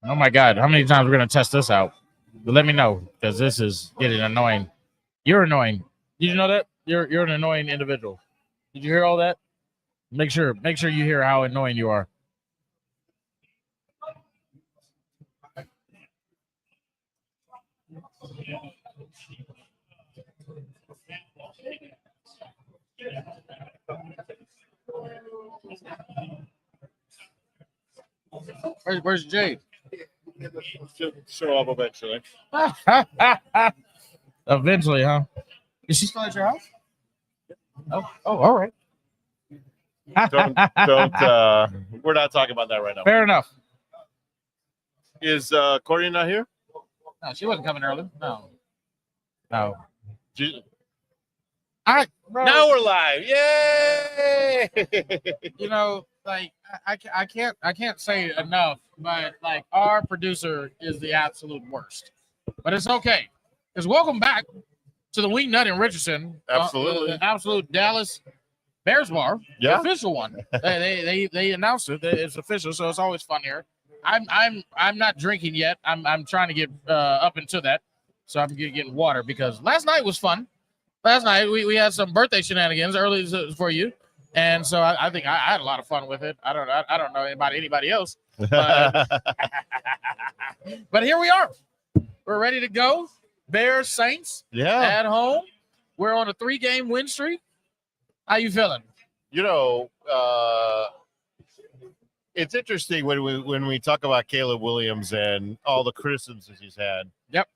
Oh my God, how many times we're gonna test this out? But let me know because this is getting annoying. You're annoying. Did you know that? You're an annoying individual. Did you hear all that? Make sure you hear how annoying you are. Where's Jade? Show up eventually. Eventually, huh? Is she still at your house? Oh, all right. Don't. We're not talking about that right now. Fair enough. Is Courtney not here? No, she wasn't coming early. No. She- Bro, Now we're live. Yay! you know, like I can't say enough, but like our producer is the absolute worst. But it's okay. Because welcome back to the Wing Nut in Richardson. Absolutely. The absolute Dallas Bears bar. Yeah. The official one. they announced it. It's official, so it's always fun here. I'm not drinking yet. I'm trying to get up into that. So I'm getting water because last night was fun. Last night we had some birthday shenanigans early for you, and so I think I had a lot of fun with it. I don't know about anybody else, but, but here we are. We're ready to go. Bears Saints at home. We're on a 3-game win streak. How you feeling? You know, it's interesting when we talk about Caleb Williams and all the criticisms he's had. Yep.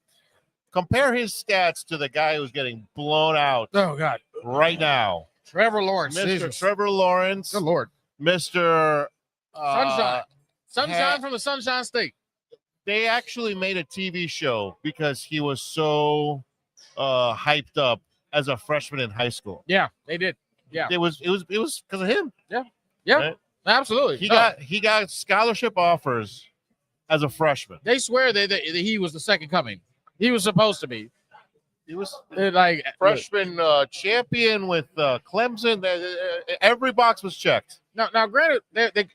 Compare his stats to the guy who's getting blown out. Oh God! Right now, Trevor Lawrence, Mr. Jesus. Trevor Lawrence. Good Lord, Mr. Sunshine from the Sunshine State. They actually made a TV show because he was so hyped up as a freshman in high school. Yeah, they did. Yeah, it was because of him. Yeah, right? Absolutely. He got scholarship offers as a freshman. They swear that he was the second coming. He was supposed to be. He was like freshman champion with Clemson. Every box was checked. Now, granted,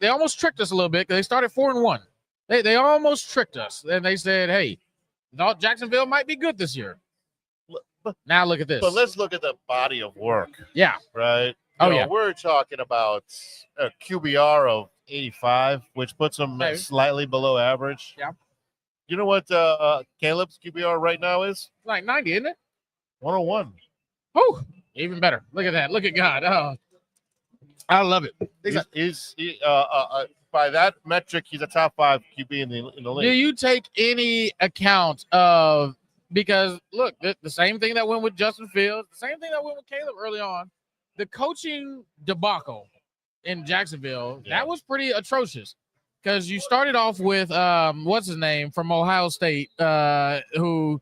they almost tricked us a little bit because they started 4-1. They almost tricked us, and they said, "Hey, thought Jacksonville might be good this year." Now look at this. But let's look at the body of work. Yeah. Right. Yeah. We're talking about a QBR of 85, which puts them slightly below average. Yeah. You know what Caleb's QBR right now is? Like 90, isn't it? 101. Oh, even better. Look at that. Look at God. Oh, I love it. He's by that metric, he's a top 5 QB in the league. Do you take any account of, because look, the same thing that went with Justin Fields, the same thing that went with Caleb early on, the coaching debacle in Jacksonville, that was pretty atrocious. Because you started off with what's his name from Ohio State, who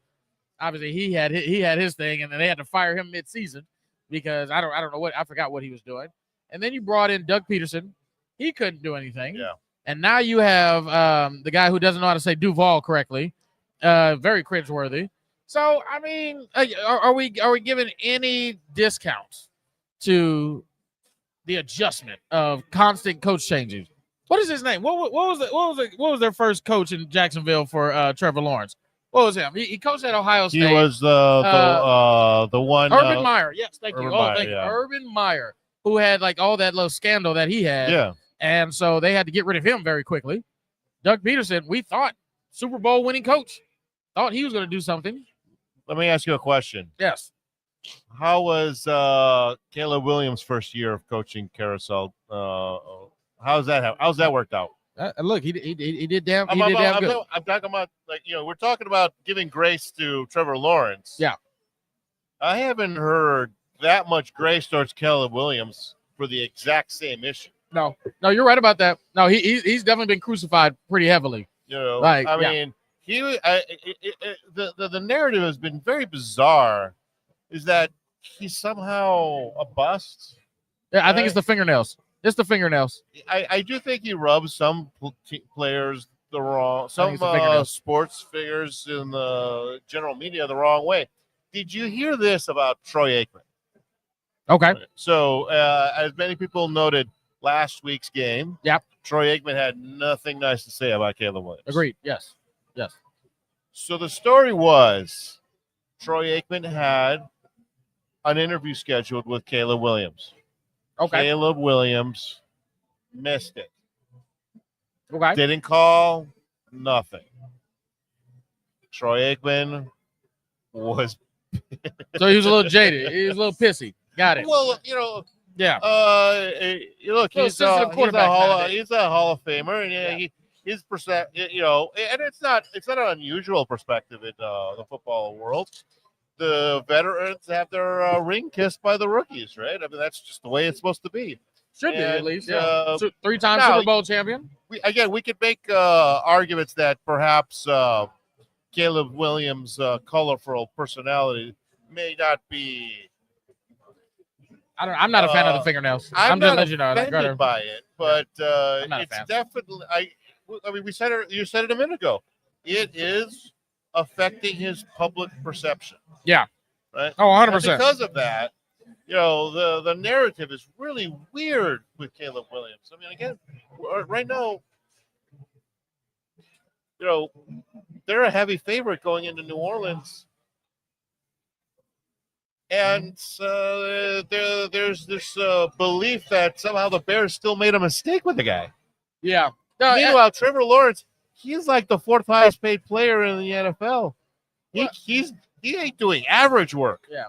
obviously he had his thing, and then they had to fire him mid-season because I don't know I forgot what he was doing. And then you brought in Doug Peterson, he couldn't do anything. Yeah. And now you have the guy who doesn't know how to say Duval correctly, very cringeworthy. So I mean, are we giving any discounts to the adjustment of constant coach changes? What is his name? What was their first coach in Jacksonville for Trevor Lawrence? What was him? He coached at Ohio State. He was the one. Urban Meyer. Yes, thank you. Meyer, Thank you. Urban Meyer, who had like all that little scandal that he had. Yeah. And so they had to get rid of him very quickly. Doug Peterson, we thought Super Bowl winning coach, thought he was going to do something. Let me ask you a question. Yes. How was Caleb Williams' first year of coaching Carousel? How's that worked out? Look, he did damn. I'm Good. I'm talking about we're talking about giving grace to Trevor Lawrence. Yeah. I haven't heard that much grace towards Caleb Williams for the exact same issue. No, you're right about that. No, he's definitely been crucified pretty heavily. I mean, the narrative has been very bizarre. Is that he's somehow a bust? Yeah, I think it's the fingernails. It's the fingernails. I do think he rubs some players the wrong, some sports figures in the general media the wrong way. Did you hear this about Troy Aikman? Okay. So, as many people noted last week's game, Troy Aikman had nothing nice to say about Caleb Williams. Agreed. Yes. So the story was Troy Aikman had an interview scheduled with Caleb Williams. Okay. Caleb Williams missed it. Okay. Didn't call, nothing. Troy Aikman was. So he was a little jaded. He was a little pissy. Got it. Well, yeah. Look, he's a Hall of Famer, and his perspective, and it's not an unusual perspective in the football world. The veterans have their ring kissed by the rookies, right? I mean, that's just the way it's supposed to be. Should be, at least. Yeah. 3-time Super Bowl champion. We could make arguments that perhaps Caleb Williams' colorful personality may not be. I'm not a fan of the fingernails. I'm just letting you know. Offended by it, but it's definitely. I mean, we said it. You said it a minute ago. It is affecting his public perception. Yeah. Right. Oh, 100%. Because of that, the narrative is really weird with Caleb Williams. I mean, again, right now, they're a heavy favorite going into New Orleans. And there's this belief that somehow the Bears still made a mistake with the guy. Yeah. Meanwhile, Trevor Lawrence, he's like the 4th highest paid player in the NFL. He ain't doing average work. Yeah.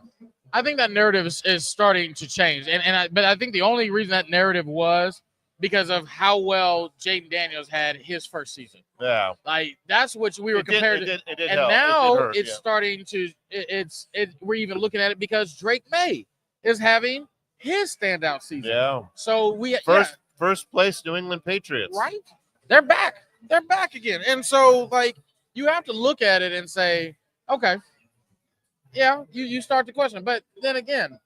I think that narrative is starting to change. But I think the only reason that narrative was because of how well Jaden Daniels had his first season. Yeah. Like, that's what we were compared to. It did and help. now Hurt, it's starting to we're even looking at it because Drake May is having his standout season. Yeah. So we first place New England Patriots. Right? They're back. They're back again. And so, like, you have to look at it and say, okay, yeah, you start to question. But then again,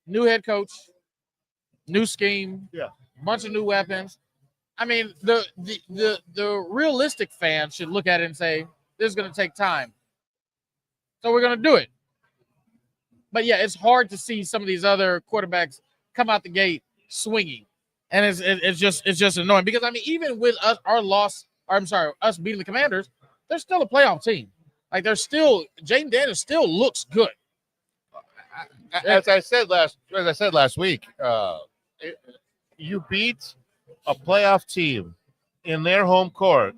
new head coach, new scheme, bunch of new weapons. I mean, the realistic fan should look at it and say, this is going to take time. So we're going to do it. But yeah, it's hard to see some of these other quarterbacks come out the gate swinging. And it's just annoying because, I mean, even with us beating the Commanders, they're still a playoff team. Like, Jaden Daniels still looks good. As I said last week, you beat a playoff team in their home court.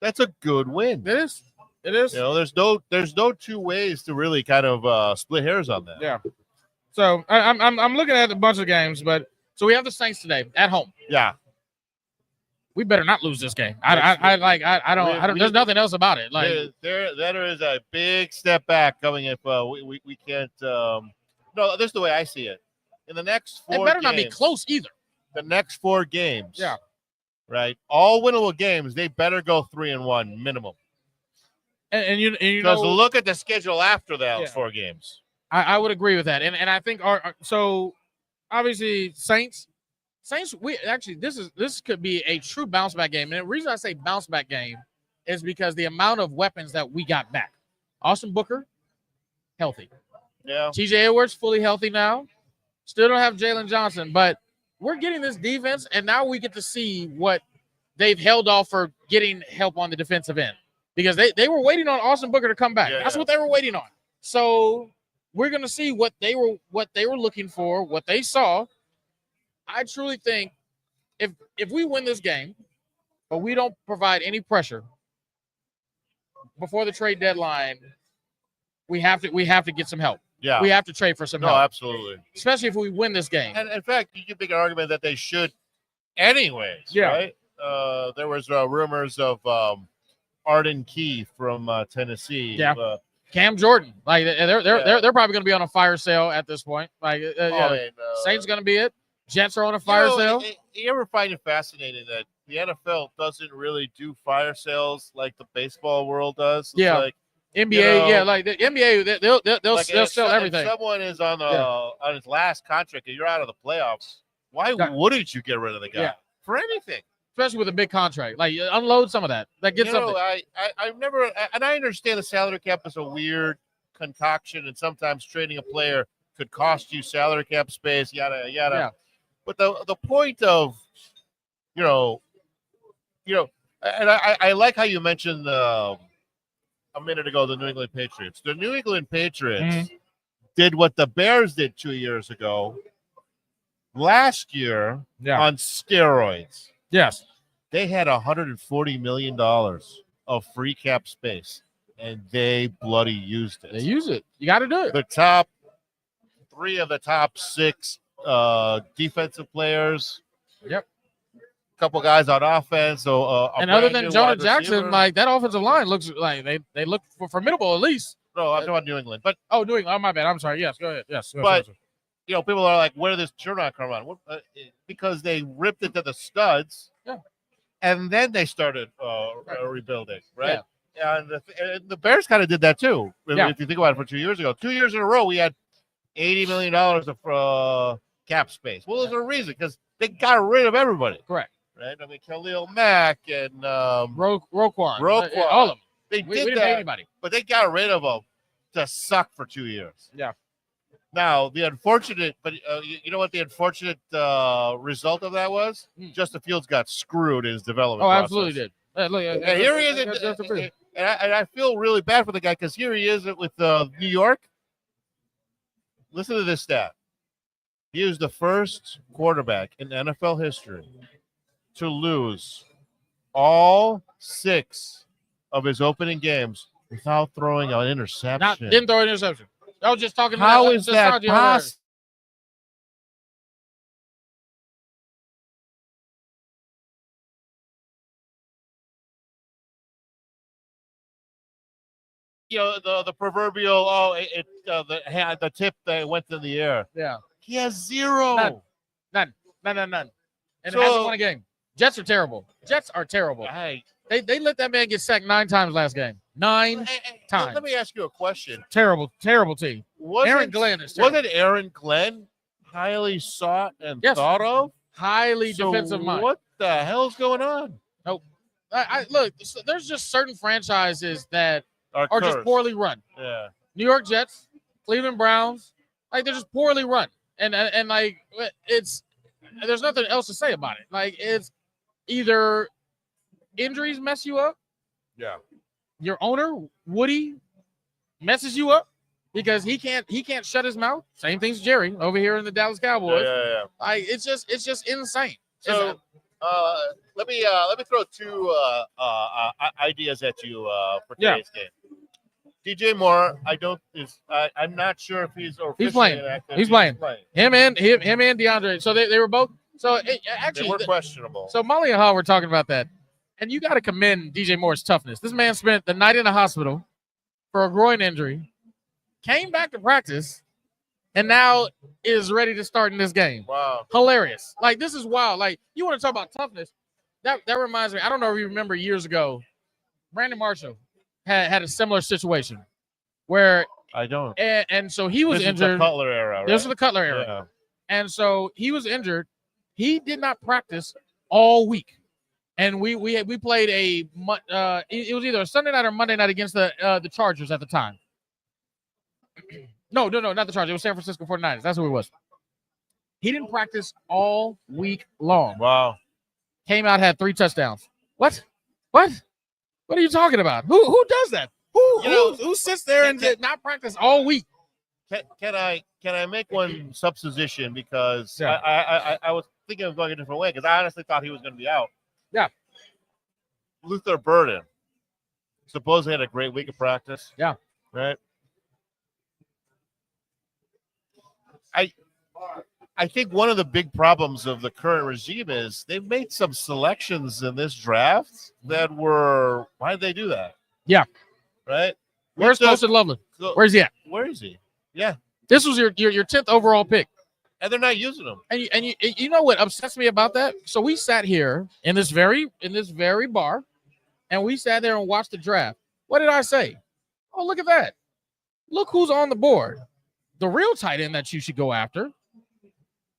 That's a good win. It is. There's no two ways to really kind of split hairs on that. Yeah. So I'm looking at a bunch of games, but so we have the Saints today at home. Yeah. We better not lose this game. I don't. There's nothing else about it. Like there is a big step back coming if we can't. No, this is the way I see it. In the next 4 games, it better not be close either. The next 4 games, yeah, right. All winnable games. They better go 3-1 minimum. And you because look at the schedule after those 4 games. I would agree with that, and I think so obviously Saints. This could be a true bounce back game. And the reason I say bounce back game is because the amount of weapons that we got back. Austin Booker, healthy. Yeah. TJ Edwards, fully healthy now. Still don't have Jalen Johnson, but we're getting this defense, and now we get to see what they've held off for getting help on the defensive end. Because they were waiting on Austin Booker to come back. That's what they were waiting on. So we're gonna see what they were looking for, what they saw. I truly think if we win this game, but we don't provide any pressure before the trade deadline, we have to get some help. Yeah, we have to trade for some help. No, absolutely. Especially if we win this game. And in fact, you can make an argument that they should, anyways. Yeah. Right. There was rumors of Arden Key from Tennessee. Yeah. Cam Jordan, like they're probably going to be on a fire sale at this point. Like, Saints going to be it. Jets are on a fire sale. You ever find it fascinating that the NFL doesn't really do fire sales like the baseball world does? It's like NBA, yeah, like the NBA, they'll sell everything. If someone is on his last contract and you're out of the playoffs, why wouldn't you get rid of the guy for anything? Especially with a big contract, like unload some of that. Like get something. I've never, and I understand the salary cap is a weird concoction, and sometimes trading a player could cost you salary cap space, yada yada. Yeah. But the point of, and I like how you mentioned a minute ago the New England Patriots. The New England Patriots did what the Bears did 2 years ago, last year on steroids. Yes. They had $140 million of free cap space, and they bloody used it. They use it. You got to do it. The top 3 of the top 6 defensive players. Yep. A couple guys on offense. So, and other than Jonah Jackson, like that offensive line looks like they look formidable at least. No, I'm talking about New England. But New England. Oh, my bad. I'm sorry. Yes, go ahead. Yes. But people are like, where did this turnaround come on? Because they ripped it to the studs. Yeah. And then they started rebuilding, right? Yeah. And the Bears kind of did that too. If you think about it, for 2 years ago, 2 years in a row, we had $80 million of cap space. Well, there's a reason, because they got rid of everybody. Correct. Right? I mean, Khalil Mack and Roquan. All of them. We didn't pay anybody. But they got rid of them to suck for 2 years. Yeah. Now, the unfortunate, but you know what the unfortunate result of that was? Justin Fields got screwed in his development process. Absolutely did. And here he is. And I feel really bad for the guy, because here he is with New York. Listen to this stat. He was the first quarterback in NFL history to lose all 6 of his opening games without throwing an interception. Didn't throw an interception. I was just talking. How is that possible? The proverbial the tip that went in the air. Yeah. He has 0. None. And hasn't won a game. Jets are terrible. Hey. They let that man get sacked 9 times last game. 9 times. Let me ask you a question. Terrible team. Aaron Glenn is terrible. Wasn't Aaron Glenn highly sought and thought of? Highly defensive mind. What the hell's going on? Nope. Look, there's just certain franchises that are just poorly run. Yeah. New York Jets, Cleveland Browns, like they're just poorly run. And like there's nothing else to say about it. Like it's either injuries mess you up. Yeah. Your owner, Woody, messes you up because he can't shut his mouth. Same thing's Jerry over here in the Dallas Cowboys. Yeah. Like it's just insane. So let me throw 2 ideas at you for today's game. DJ Moore, I'm not sure if he's playing. He's playing. Him and DeAndre. So they were both. So actually, they were questionable. So Molly and Hall were talking about that, and you got to commend DJ Moore's toughness. This man spent the night in the hospital for a groin injury, came back to practice, and now is ready to start in this game. Wow, hilarious! Like this is wild. Like you want to talk about toughness? That reminds me. I don't know if you remember years ago, Brandon Marshall had a similar situation where I don't. And so he was injured. This is the Cutler era. Right? This was the Cutler era. Yeah. And so he was injured. He did not practice all week. And we played it was either a Sunday night or Monday night against the Chargers at the time. No, not the Chargers. It was San Francisco 49ers. That's who it was. He didn't practice all week long. Wow. Came out, had 3 touchdowns. What? What are you talking about? Who does that? Who sits there and did not practice all week? Can I make one supposition, because I was thinking of going a different way, because I honestly thought he was going to be out. Yeah. Luther Burden supposedly had a great week of practice. Yeah. Right. I think one of the big problems of the current regime is they've made some selections in this draft that were, why did they do that? Yeah. Right. Where's Posted Loveland? Where's he at? Where is he? Yeah. This was your 10th overall pick. And they're not using him. And you know what upsets me about that? So we sat here in this very bar, and we sat there and watched the draft. What did I say? Oh, look at that. Look who's on the board. The real tight end that you should go after.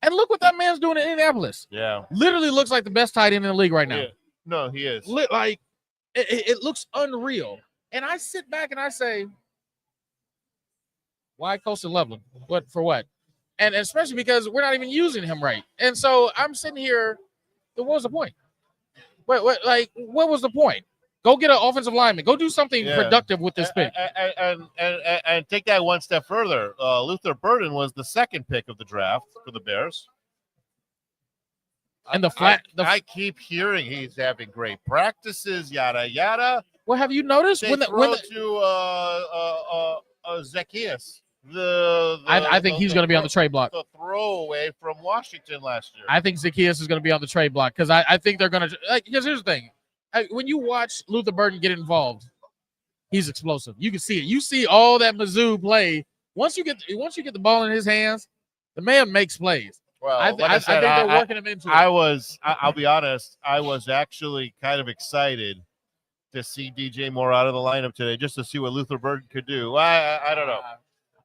And look what that man's doing in Indianapolis. Yeah. Literally looks like the best tight end in the league right now. Yeah. No, he is. Like, it looks unreal. And I sit back and I say, why Coastal Loveland? What for what? And especially because we're not even using him right. And so I'm sitting here, what was the point? What was the point? Go get an offensive lineman. Go do something productive with this pick. And take that one step further. Luther Burden was the second pick of the draft for the Bears. And I keep hearing he's having great practices, yada yada. Well, have you noticed to Zacchaeus? I think he's going to be on the trade block. The throwaway from Washington last year. I think Zacchaeus is going to be on the trade block because I think they're going to because here's the thing. When you watch Luther Burden get involved, he's explosive. You can see it. You see all that Mizzou play. Once you get the ball in his hands, the man makes plays. Well, I think they're working him into it. I'll be honest, I was actually kind of excited to see DJ Moore out of the lineup today just to see what Luther Burden could do. I don't know.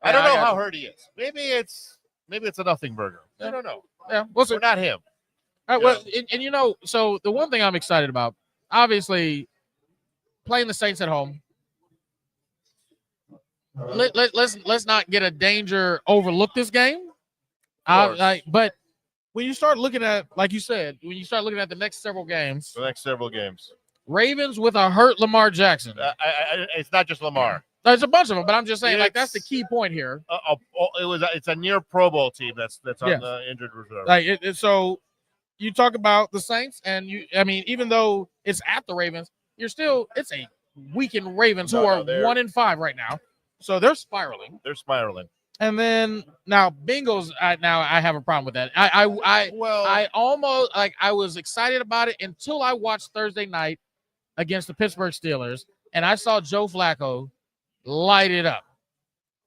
I don't know how hurt he is. Maybe it's a nothing burger. I don't know. Yeah, we're not him. All right, well, and so the one thing I'm excited about, obviously, playing the Saints at home. Let's not get a danger overlook this game. But when you start looking at, like you said, the next several games, Ravens with a hurt Lamar Jackson. It's not just Lamar. There's a bunch of them, but I'm just saying, that's the key point here. It's a near Pro Bowl team that's on the injured reserve. So you talk about the Saints, and even though it's at the Ravens, it's a weakened Ravens who are 1-5 right now, so they're spiraling. And then now Bengals. Now I have a problem with that. I almost I was excited about it until I watched Thursday night against the Pittsburgh Steelers, and I saw Joe Flacco light it up.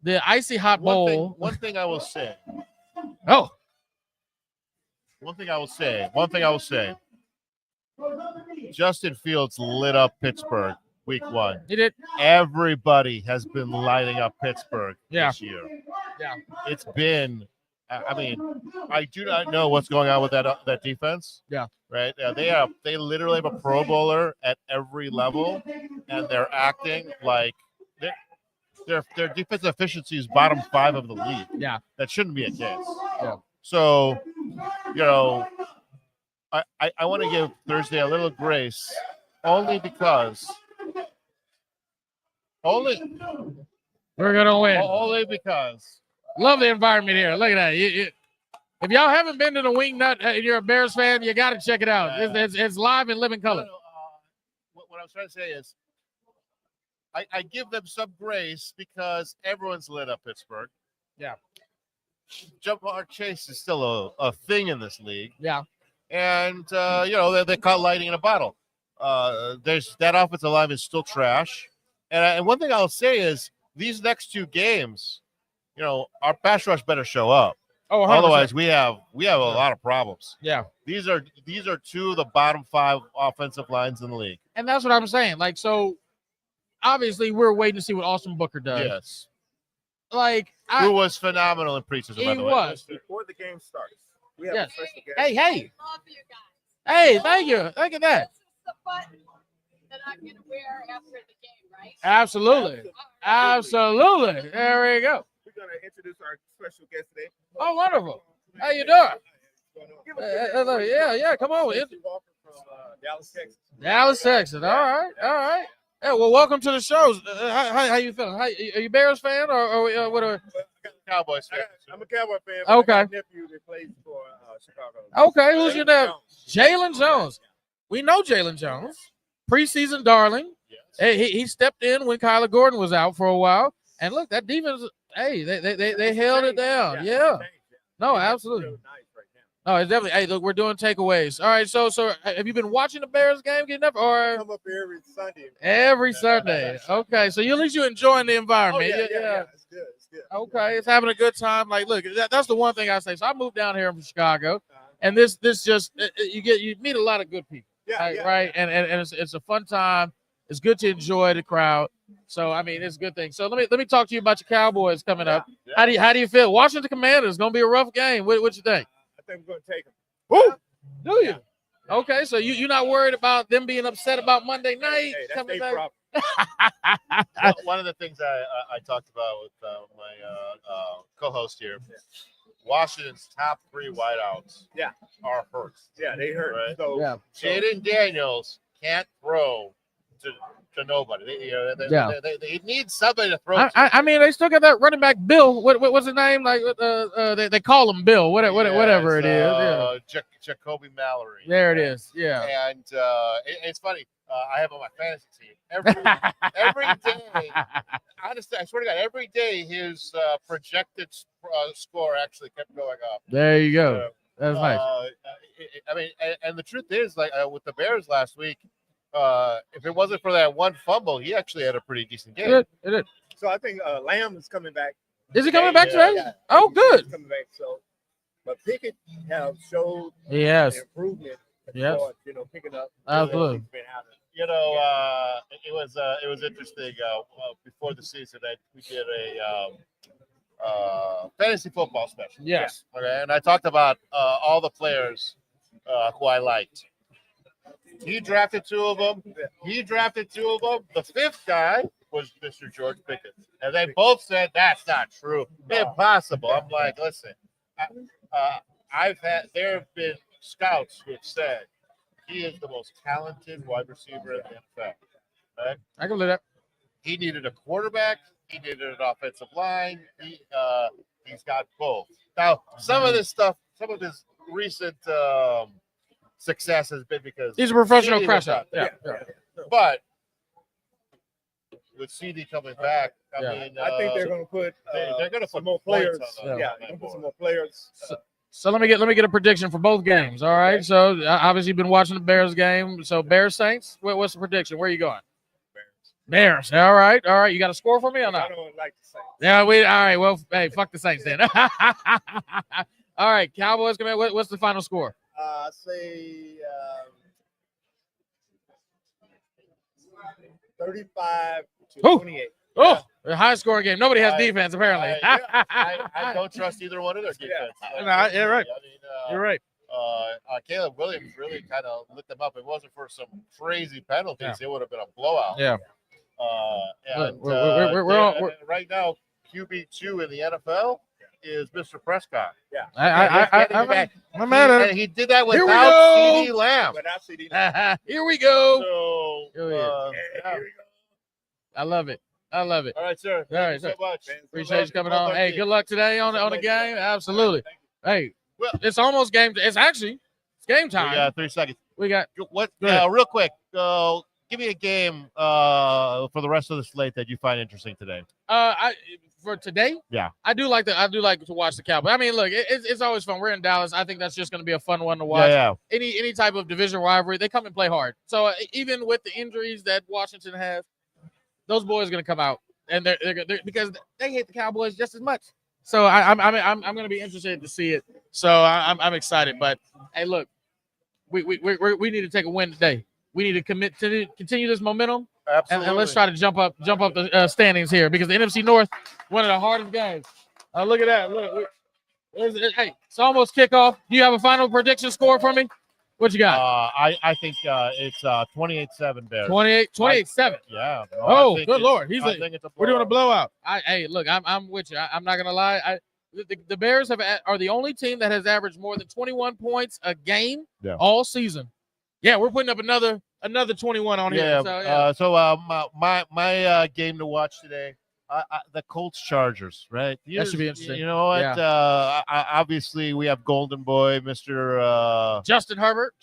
The icy hot bowl. One thing I will say. Oh. One thing I will say. Justin Fields lit up Pittsburgh week 1. He did. Everybody has been lighting up Pittsburgh this year. Yeah. It's been. I do not know what's going on with that defense. Yeah. Right. They literally have a Pro Bowler at every level, and they're acting like their defensive efficiency is bottom 5 of the league. Yeah. That shouldn't be a case. Yeah. So, I want to give Thursday a little grace, only because. We're gonna win. Only because. Love the environment here. Look at that. If y'all haven't been to the Wing Nut and you're a Bears fan, you got to check it out. It's live in living color. What I was trying to say is, I give them some grace because everyone's lit up Pittsburgh. Yeah. Jamar Chase is still a thing in this league. Yeah. And, they caught lightning in a bottle. That offensive line is still trash. And one thing I'll say is these next 2 games, our pass rush better show up. Oh, 100%. Otherwise, we have a lot of problems. Yeah. These are 2 of the bottom 5 offensive lines in the league. And that's what I'm saying. So obviously we're waiting to see what Austin Booker does. Yes. Who was phenomenal in preseason, by the way. He was. Before the game starts, we have a special guest. Hey. I love you guys. Hey, thank you. Look at that. This is the button that I'm going to wear after the game, right? Absolutely. There we go. We're going to introduce our special guest today. Oh, wonderful. How you doing? Yeah, come on. Walker from Dallas, Texas. Dallas, Texas. All right. Yeah, well, welcome to the show. How you feeling? Are you a Bears fan or what? Cowboys fan. I'm a Cowboy fan. Okay. I got a nephew that plays for Chicago. Okay, who's your nephew? Jalen Jones. We know Jalen Jones, preseason darling. Yes. Hey, he stepped in when Kyler Gordon was out for a while, and look, that defense. Hey, they held it down. Yeah. No, absolutely. No, it's definitely. Hey, look, we're doing takeaways. All right, so have you been watching the Bears game getting up, or I come up here every Sunday? Every Sunday. Okay, so at least you're enjoying the environment. Yeah. It's good. Okay, it's having a good time. Look, that's the one thing I say. So I moved down here from Chicago, and this just you meet a lot of good people. Yeah. Right, and it's a fun time. It's good to enjoy the crowd. So I mean, it's a good thing. So let me talk to you about your Cowboys coming up. Yeah. How do you feel? Washington Commanders going to be a rough game. What you think? I think we're going to take them. Woo! Do you? Okay, so you're not worried about them being upset about Monday night Hey, that's coming their back? problem. One of the things I talked about with my co-host here, Washington's top 3 wideouts are hurt. Yeah, they hurt. Right. So, Yeah. Jaden Daniels can't throw to nobody. They need somebody to throw. I mean, they still got that running back Bill. What's his name? Like they call him Bill. Whatever it is. Yeah. Jacoby Mallory. There it is. Yeah. And it's funny. I have on my fantasy team every day. Honestly, I swear to God, every day his projected score actually kept going up. There you go. That's nice. I mean, and the truth is, like with the Bears last week, if it wasn't for that one fumble, he actually had a pretty decent game. It is. So I think Lamb is coming back. Is he coming back today? Yeah. Oh, good. He's coming back. So, but Pickett have showed Yes. improvement. Yes. Picking up. Absolutely. He's been out of You know, it was interesting. Before the season, we did a fantasy football special. Yes. Okay, and I talked about all the players who I liked. He drafted 2 of them. He drafted 2 of them. The 5th guy was Mr. George Pickens, and they both said that's not true, impossible. I'm like, listen, there have been scouts who have said he is the most talented wide receiver in the NFL. Right? I can believe that. He needed a quarterback. He needed an offensive line. He's got both. Now, some of this stuff, some of his recent success has been because He's a professional CD crash was out. out. Yeah. But with CD coming back, I Yeah. mean, I think they're going to put they're going to some put more points players. on the- Yeah, on they're that going to put board. some more players. So let me get a prediction for both games. All right. So obviously you've been watching the Bears game. So Bears Saints. What's the prediction? Where are you going? Bears. All right. All right. You got a score for me or I not? don't like to say. Yeah. All right. Well, hey, fuck the Saints then. All right. Cowboys. What's the final score? I say 35 to Who? 28. Oh, a high scoring game. Nobody has defense apparently. I don't trust either one of their defense. No, yeah, right. I mean, You're right. Caleb Williams really kind of lit them up. If it wasn't for some crazy penalties, Yeah. it would have been a blowout. Yeah. And We're right now, QB2 in the NFL is Mr. Prescott. I'm mad at And him. he did that Here we without go. CD Lamb. Without CD. Here we go. So, Here we go. yeah. I love it. I love it. All right, sir. All Thank right, you so sir. much. Appreciate you coming on. Hey, good luck today on the game. Absolutely. Hey, Well- it's almost game. It's game We time. got 3 seconds. We got What? Go ahead. Real quick. Give me a game for the rest of the slate that you find interesting today. for today. Yeah. I do like to watch the Cowboys. I mean, look, it's always fun. We're in Dallas. I think that's just going to be a fun one to watch. Yeah. Any type of division rivalry, they come and play hard. So even with the injuries that Washington has, those boys are going to come out and they're because they hate the Cowboys just as much. So I'm going to be interested to see it. So I'm excited. But hey, look, we need to take a win today. We need to commit to continue this momentum. Absolutely. And let's try to jump up the standings here because the NFC North, one of the hardest games. Look at that. Look, hey, it's almost kickoff. Do you have a final prediction score for me? What you got? I think it's 28-7 Bears. 28-7. Yeah. No, Oh, I think good it's- Lord. I think it's a We're doing a blowout. blowout. Hey, look, I'm with you. I'm not gonna lie. The Bears are the only team that has averaged more than 21 points a game all season. Yeah, we're putting up another 21 on here. So, my game to watch today, the Colts Chargers, right? That should be interesting. You know what? Yeah. Obviously, we have Golden Boy, Mr. Justin Herbert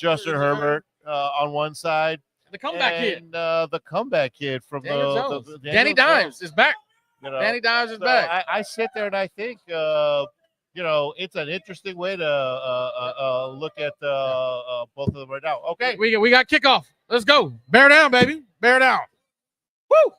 on one side, the comeback kid. and the comeback kid from Daniel the Jones. Daniel Danny Dimes Jones, is back. you know. Danny Dimes is So back. I sit there and I think, it's an interesting way to look at both of them right now. Okay. We got kickoff. Let's go. Bear down, baby. Bear down. Woo!